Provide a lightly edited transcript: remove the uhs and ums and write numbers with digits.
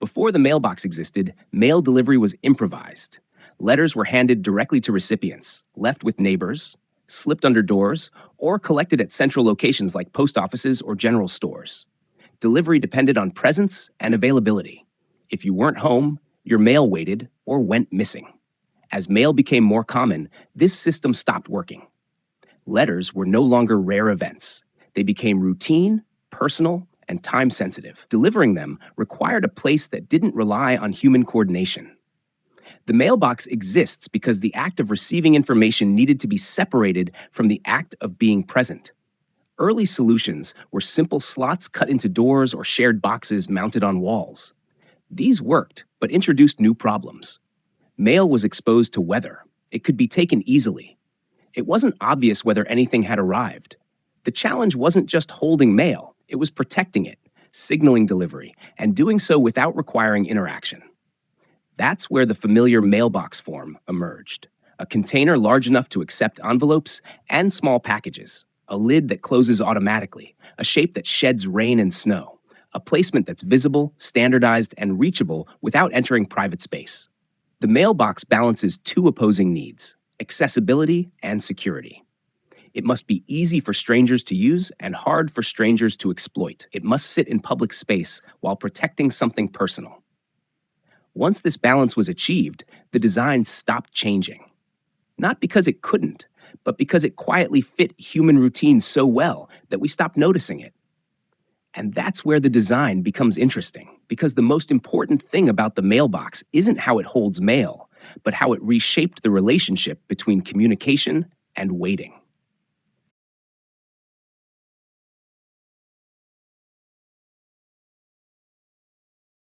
Before the mailbox existed, mail delivery was improvised. Letters were handed directly to recipients, left with neighbors, slipped under doors, or collected at central locations like post offices or general stores. Delivery depended on presence and availability. If you weren't home, your mail waited or went missing. As mail became more common, this system stopped working. Letters were no longer rare events. They became routine, personal, and time-sensitive. Delivering them required a place that didn't rely on human coordination. The mailbox exists because the act of receiving information needed to be separated from the act of being present. Early solutions were simple slots cut into doors or shared boxes mounted on walls. These worked, but introduced new problems. Mail was exposed to weather. It could be taken easily. It wasn't obvious whether anything had arrived. The challenge wasn't just holding mail, it was protecting it, signaling delivery, and doing so without requiring interaction. That's where the familiar mailbox form emerged. A container large enough to accept envelopes and small packages, a lid that closes automatically, a shape that sheds rain and snow, a placement that's visible, standardized, and reachable without entering private space. The mailbox balances two opposing needs: accessibility and security. It must be easy for strangers to use and hard for strangers to exploit. It must sit in public space while protecting something personal. Once this balance was achieved, the design stopped changing. Not because it couldn't, but because it quietly fit human routines so well that we stopped noticing it. And that's where the design becomes interesting, because the most important thing about the mailbox isn't how it holds mail, but how it reshaped the relationship between communication and waiting.